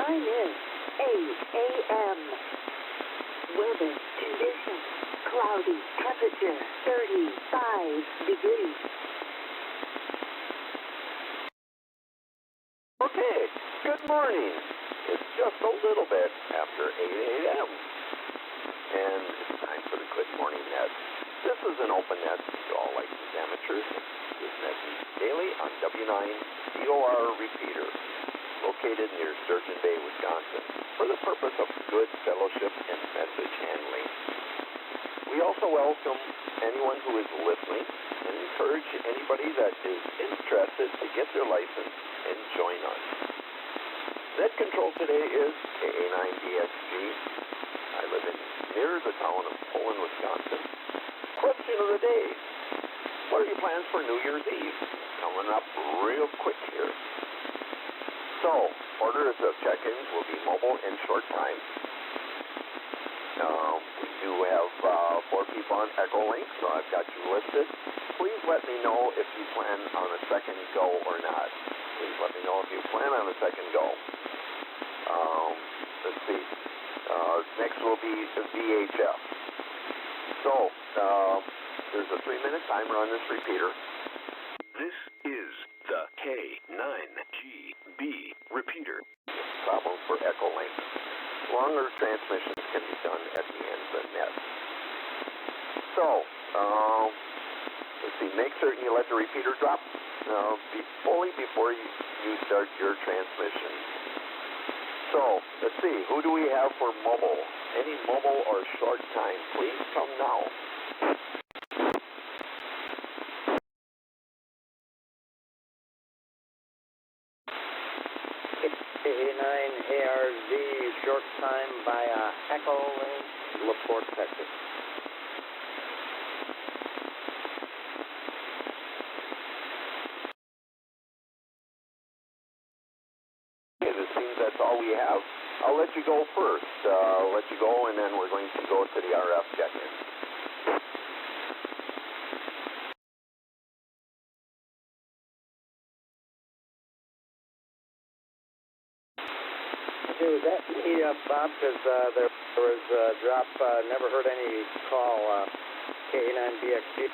Time is 8 a.m. Weather conditions, cloudy, temperature 35 degrees. Okay, good morning. It's just a little bit after 8 a.m. And it's time for the Good Morning Net. This is an open net to all licensed amateurs. This net is daily on W9 DOR repeater, located near Sturgeon Bay, Wisconsin, for the purpose of good fellowship and message handling. We also welcome anyone who is listening and encourage anybody that is interested to get their license and join us. Net control today is KA9DXG. I live near the town of Poland, Wisconsin. Question of the day: what are your plans for New Year's Eve? Coming up real quick here. So, orders of check-ins will be mobile in short time. We do have 4 people on ECHOLINK, so I've got you listed. Please let me know if you plan on a second go or not. Please let me know if you plan on a second go. Let's see. Next will be the VHF. So, there's a 3-minute timer on this repeater. This is the K9GB repeater. Problem for ECHOLINK. Longer transmissions can be done at the end of the net. So, let's see, make certain you let the repeater drop fully before you start your transmission. So, let's see, who do we have for mobile? Any mobile or short time, please come now. KA9ARZ, short time via ECHOLINK, LaPorte, Texas. Okay, it seems that's all we have. I'll let you go first. I'll let you go, and then we're going to go to the RF check-in. Okay, was that me, Bob? Because there was a drop, never heard any call, KA9DXG.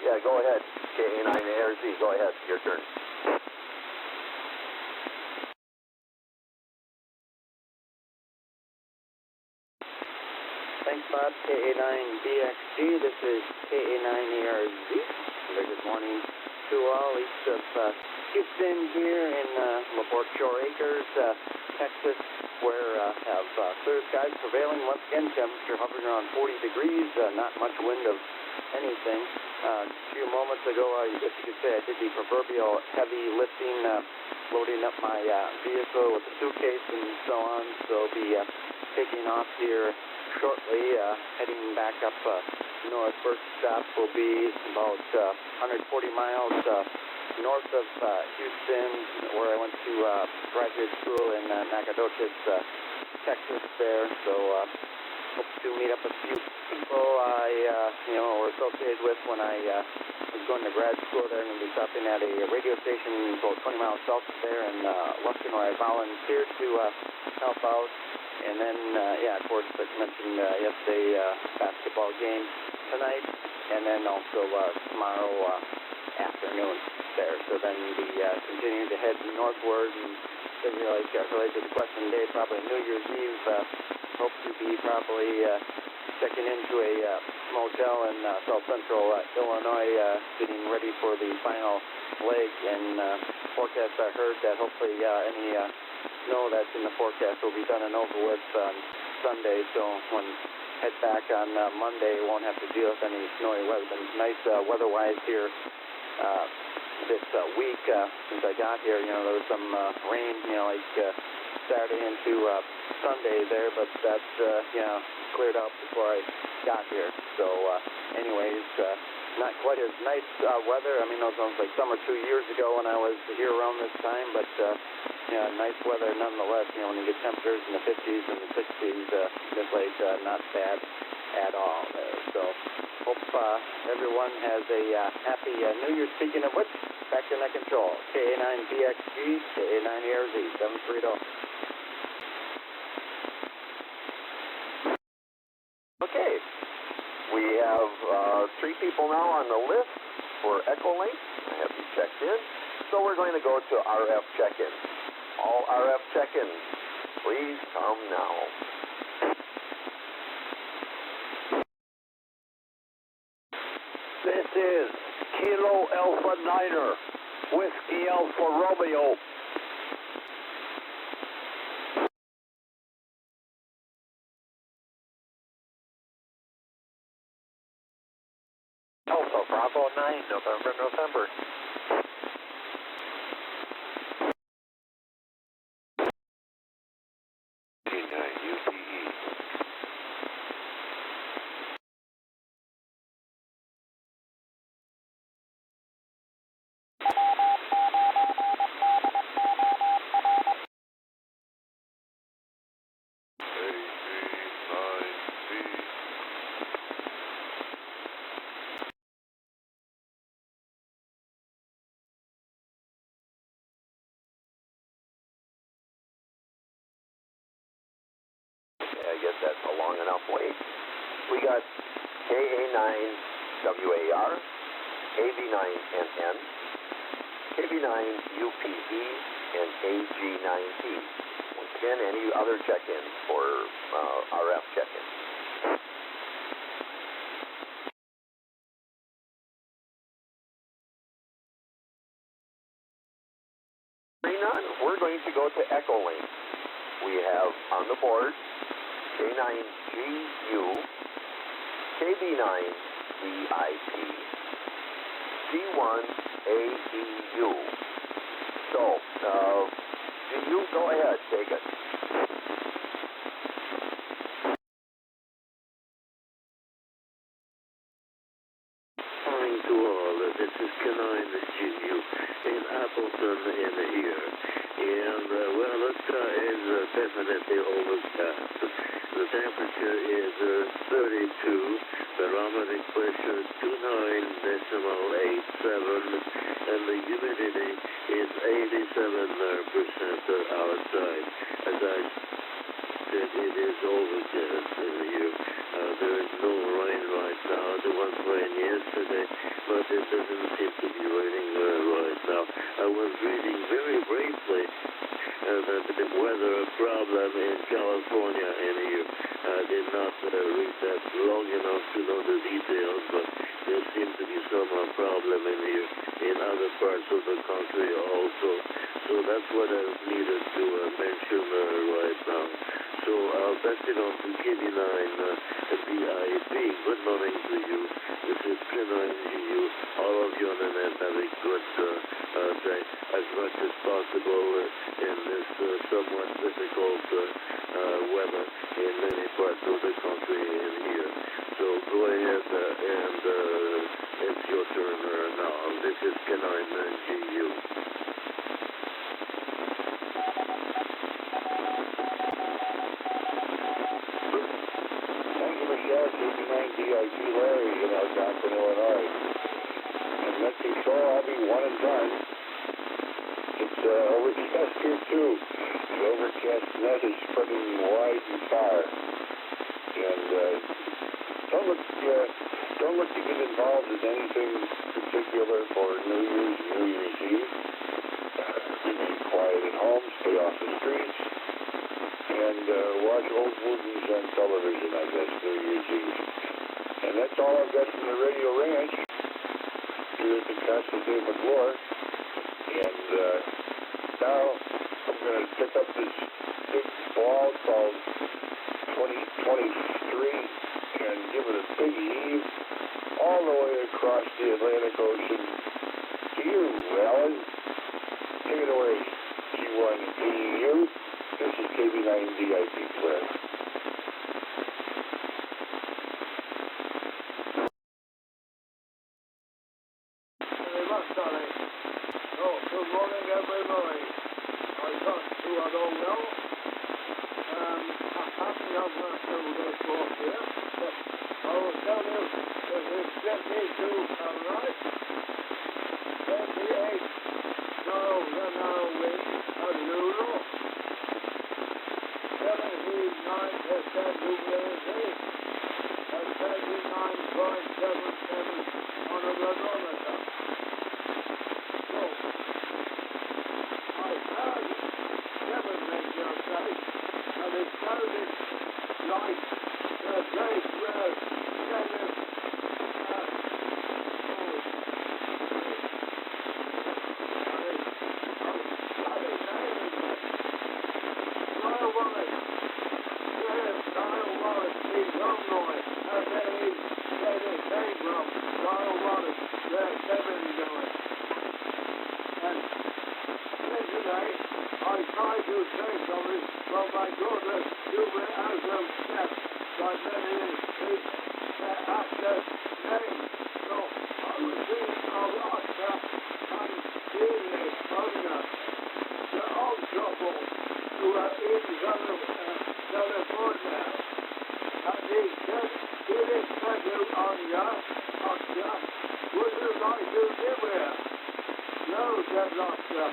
Yeah, go ahead. KA9ARZ, go ahead. Your turn. Thanks, Bob. KA9DXG. This is KA9ARZ. Good morning to all east of Houston here in LaPorte Shore Acres, Texas, where have clear skies prevailing. Once again, temperature hovering around 40 degrees, not much wind of anything. A few moments ago, I guess you could say I did the proverbial heavy lifting, loading up my vehicle with the suitcase and so on. So I'll be taking off here shortly, heading back up north. First stop will be about 140 miles north of Houston, where I went to graduate school in Nacogdoches, Texas there. So hope to meet up with a few people I were associated with when I was going to grad school there. I'm going to be stopping at a radio station about 20 miles south of there in Lufkin, where I volunteered to help out. And then, of course, like I mentioned yesterday, basketball game tonight, and then also tomorrow afternoon there. So then we continue to head northward, and like related to the question today, probably New Year's Eve, hope to be probably checking into a motel in South Central Illinois, getting ready for the final leg. And forecast I heard that hopefully any snow that's in the forecast will be done and over with on Sunday, so when head back on Monday, won't have to deal with any snowy weather. Been nice weather-wise here this week since I got here. There was some rain, like Saturday into Sunday there, but that's cleared out before I got here. So anyways, not quite as nice weather. I mean, it was like summer 2 years ago when I was here around this time, but nice weather nonetheless. When you get temperatures in the 50s and the 60s, it's like not bad at all. So hope everyone has a happy New Year. Speaking of which, back to net control. KA9BXG, KA9ERZ, 730. Okay, we have 3 people now on the list for ECHOLINK. I have you checked in. So we're going to go to RF check-in. All RF check-ins, please come now. This is Kilo Alpha Niner, Whiskey Alpha Romeo. Alpha Bravo 9, November. I guess that's a long enough wait. We got KA9WAR, AV9NN, KB9UPE, and AG9P. Once again, any other check-ins for RF check-ins? None. We're going to go to ECHOLINK. We have on the board K9GU, KB9VIP, G1AEU. So, GU, go ahead, take it. Morning to all. This is K9GU in Appleton in here. And, well, it is definitely overcast. The temperature is 32, barometric pressure 29.87, and the humidity is 87% outside. As I said, it is overcast in here. There is no rain right now. There was rain yesterday, but it doesn't seem to be raining right now. I was reading very briefly that the weather problem in California in here. I did not read that long enough to know the details, but there seems to be some problem in here in other parts of the country also. So that's what I needed to mention right now. So I'll pass it on to KB9BIP. Good morning to you. This is K9GU. All of you on the net have a good day as much as possible in this somewhat difficult weather in many parts of the country in here. So go ahead and it's your turn now. This is K9GU. KB9DIG Larry in Algonquin, Illinois. And net control, I'll be one and done. It's overcast here too. The overcast net is spreading wide and far. And don't look to get involved in anything particular for New Year's and New Year's Eve. Remain quiet at home, stay off the streets, and watch old movies on television, I guess, New Year's Eve. And that's all I've got from the Radio Ranch here at the Casa de McGlure. And now I'm going to pick up this big ball called 2023 and give it a big heave all the way across the Atlantic Ocean to you, Alan. Take it away, G1AEU. This is KB9DIP Clear. Good morning, everybody. I talked to I don't know. I have to have my silver cloth here, but I will tell you that it's 72 right, 78 miles an hour wind at Lulu, 79% humidity, and 39.77 on the barometer. So, I heard 7 radio sites, and it sounded like the place where Dennis I tried to say something from my daughter to me as a step, but then it after name. So I was thinking of Oscar and Julie Ogner, the old couple who are in California. And he said, did it tell you, Oscar, would you like to live here? No, said Oscar.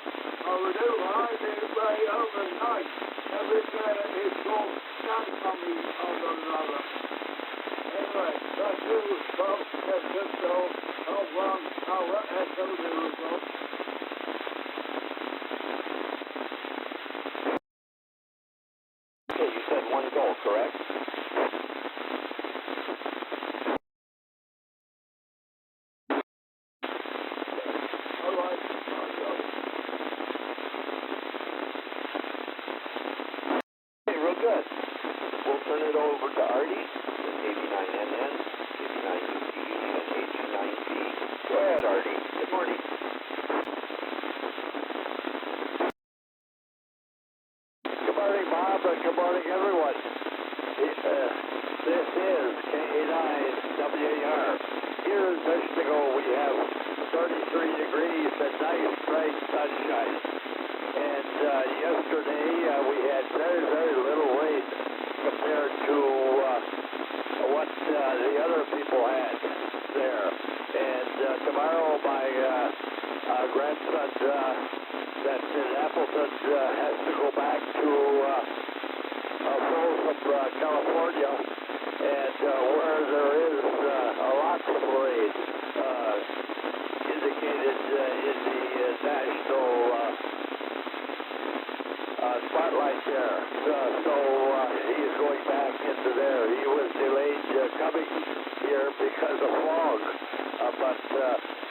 I would do hiding away overnight. Every day it's all done for me on the rubber. Anyway, that's you, folks. That's just so. Hold on, I'll echo the result. Okay, you said 1 goal, correct? All right, I'll go. Okay, real good. We'll turn it over to Artie, 89NN, 89UG, and 89B. Go ahead, Artie. Good morning. Good morning, Bob, and good morning, everyone. This is K9WAR. Here in Michigan, we have 33 degrees and nice, bright sunshine. And yesterday, we had very, very little rain compared to what the other people had there. And tomorrow, my grandson that's in Appleton has to go back to Folsom, California, and where there is a lot of rain indicated in the national spotlight there. So he's going back into there. He was delayed coming here because of fog, but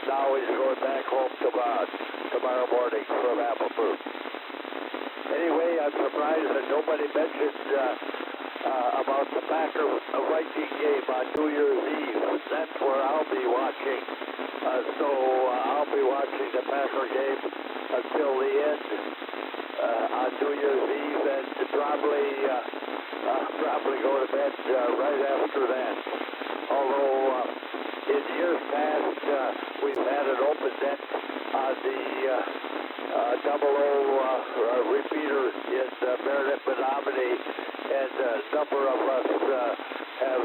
now he's going back home tomorrow morning from Appleton. Anyway, I'm surprised that nobody mentioned about the Packer-Viking game on New Year's Eve. That's where I'll be watching. So I'll be watching the Packer game until the end on New Year's Eve, and probably go to bed right after that. Although in years past we've had an open net on the repeater in Meredith, Menominee, and a number of us have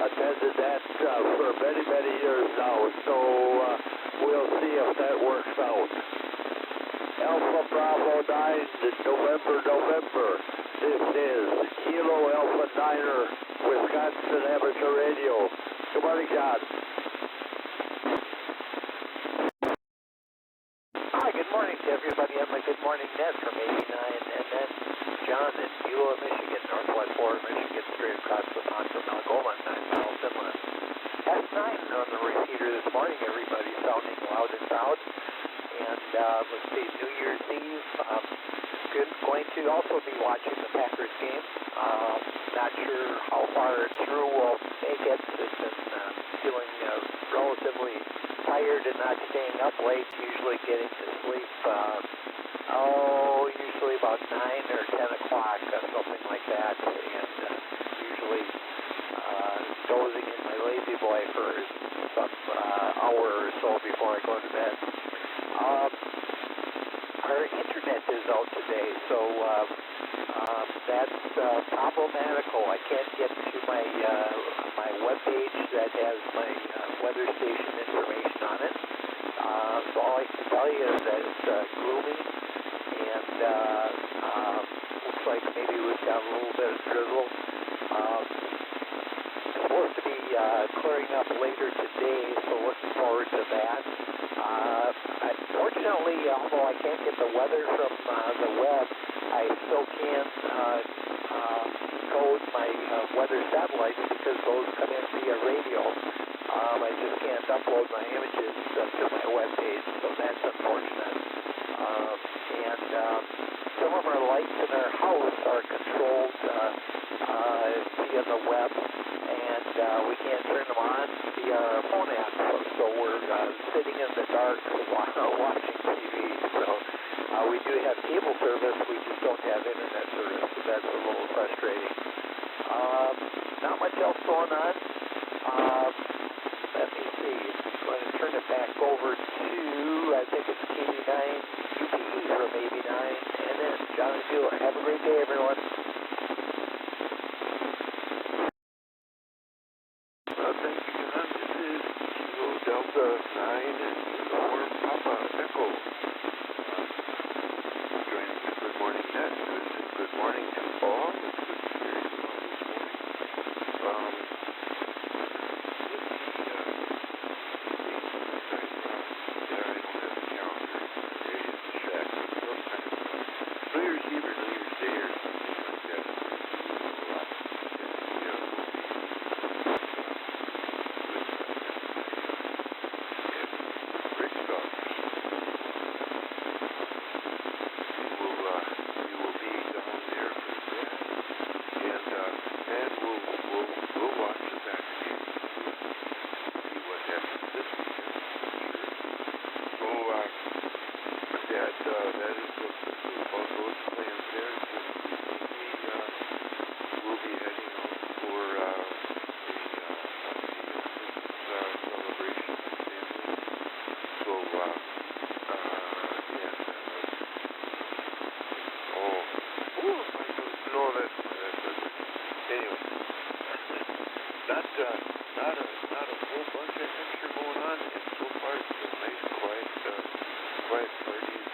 attended that for many, many years now. So we'll see if that works out. Alpha Bravo 9, November. This is Kilo Alpha Niner, Wisconsin Amateur Radio. Good morning, John. Hi, good morning to everybody on my Good Morning Net from 89, and then John in Beulah, Michigan, northwest border of Michigan, straight across the pond from Algoma, 9 miles inland. S9 on the repeater this morning, everybody sounding loud and proud. And let's see, New Year's Eve, going to also be watching the Packers game. Not sure how far through we'll make it. I've been feeling relatively tired and not staying up late, usually getting to sleep, usually about 9 or 10 o'clock, something like that, and usually dozing in my lazy boy for some hour or so before I go to bed. Our internet is out today. So that's problematical. I can't get to my my webpage that has my weather station information on it. So all I can tell you is that it's gloomy, and looks like maybe we've got a little bit of drizzle. Supposed to be clearing up later today, so looking forward to that. Fortunately, although I can't get the weather from the web, I still can code my weather satellites because those come in via radio. I just can't upload my images to my web page, so that's unfortunate. And some of our lights in our house are controlled via the web, and we can't turn them on via our phone app, so we're sitting in the dark while watching TV. So we do have cable service, we just don't have internet service, so that's a little frustrating. Not much else going on. Let me see. I'm going to turn it back over to, I think it's 89 UPE from 89, and then John and Bueller. Have a great day, everyone. Thank you, John. This is Kilo Delta 9 and Norm Papa Echo. Joining the Good Morning Net. Good morning to all. It's good to hear you all this morning. New Year's Eve or New Year's Day or something like that. Great stuff. We will be down there for that, and we'll watch the vaccine. See what happens this weekend. So that is about those plans there. We'll be heading out for a celebration with family. So no, that's anyway. Not a whole bunch of action going on, and so far it's been nice, quiet parties,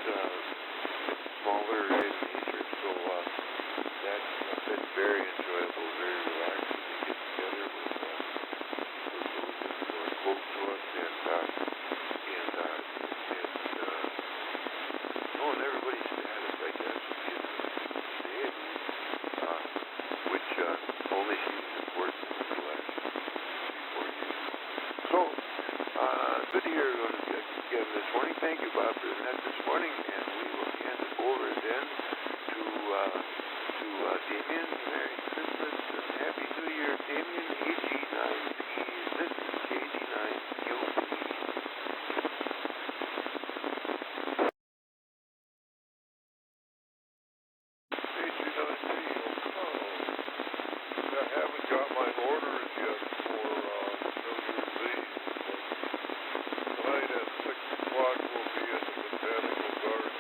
smaller in nature. So that's been very enjoyable, very relaxing to get together with those who are close to us, knowing everybody's status, I guess, today, which only seems important in the last 3-4 years. So, good to hear again this morning. Thank you, Bob, for that this morning, and we will hand it over then to Damien. Merry Christmas and Happy New Year, Damien. AG9P. This is KG9UP. I haven't got my orders yet for New Year's Eve, but tonight at 6 o'clock we'll be at the Botanical Garden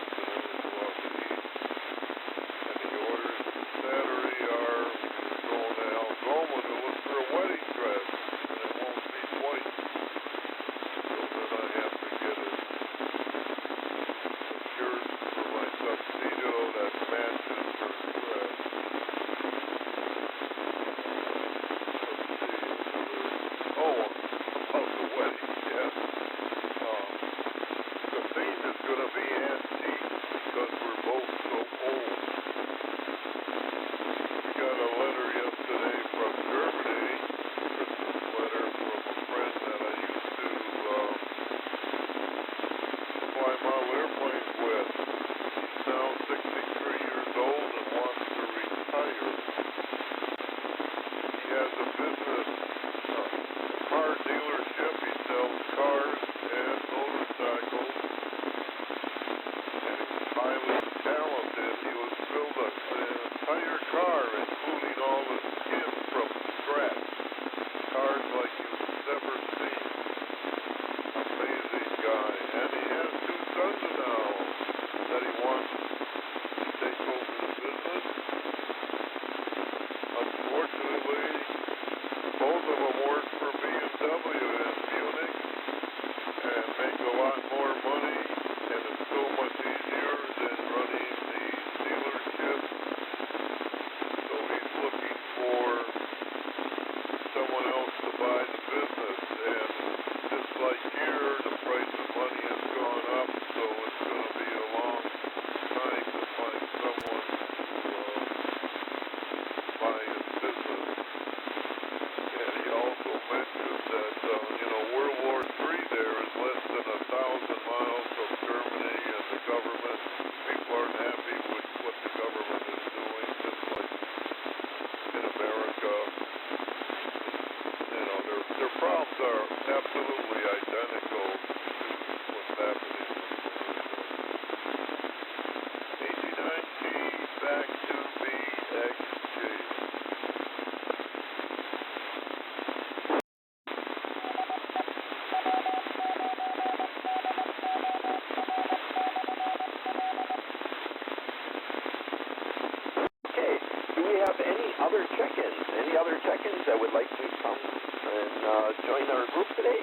join our group today?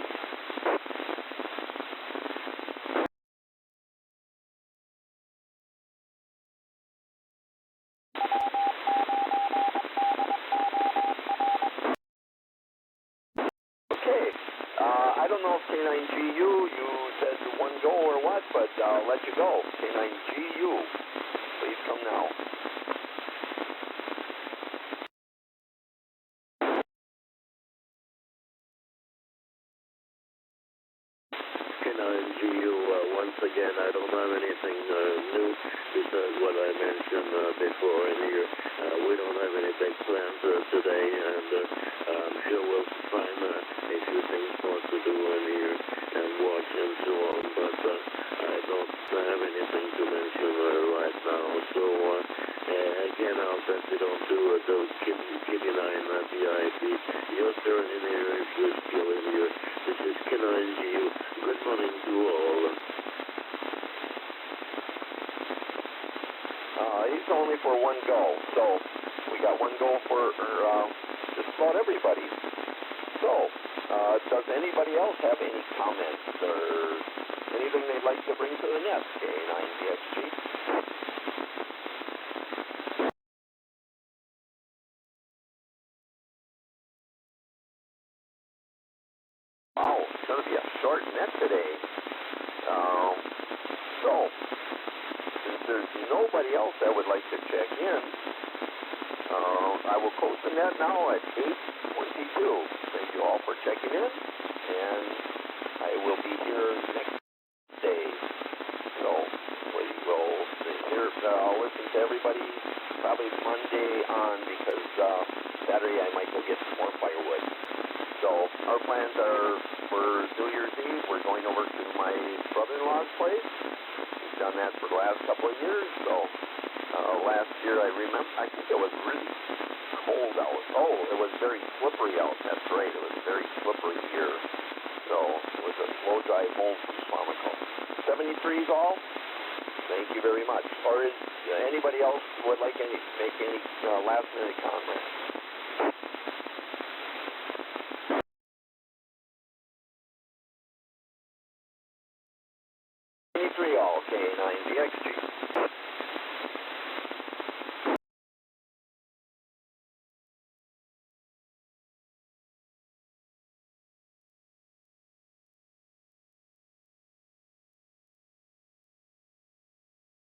Okay. I don't know if K9GU, you said one go or what, but I'll let you go. K9GU, please come now. K9GU, once again, I don't have anything new besides what I mentioned before in here. We don't have any big plans today, and I'm sure we'll find a few things more to do in here and watch and so on, but I don't have anything to mention right now. So, again, I'll bet we don't do those Kitty 9 VIP. Your turn in here if you're still in here. This is K9GU. Good morning to all. He's only for one go, so we got one go for just about everybody. So, does anybody else have any comments or anything they'd like to bring to the net, K9DXG? Wow, it's going to be a short net today. So, since there's nobody else that would like to check in, I will close the net now at 8:22. Thank you all for checking in, and I will be here next day. So, we will hear, I'll listen to everybody probably Monday on, because Saturday I might go get some more firewood. So, our plans are for New Year's Eve, we're going over to my brother-in-law's place. He's done that for the last couple of years, so last year I think it was really cold out. Oh, it was very slippery out, that's right, it was very slippery here. So, it was a slow drive home from Quantico. 73s all? Thank you very much. Or is anybody else would like make any last minute comments? 73 all, K9DXG.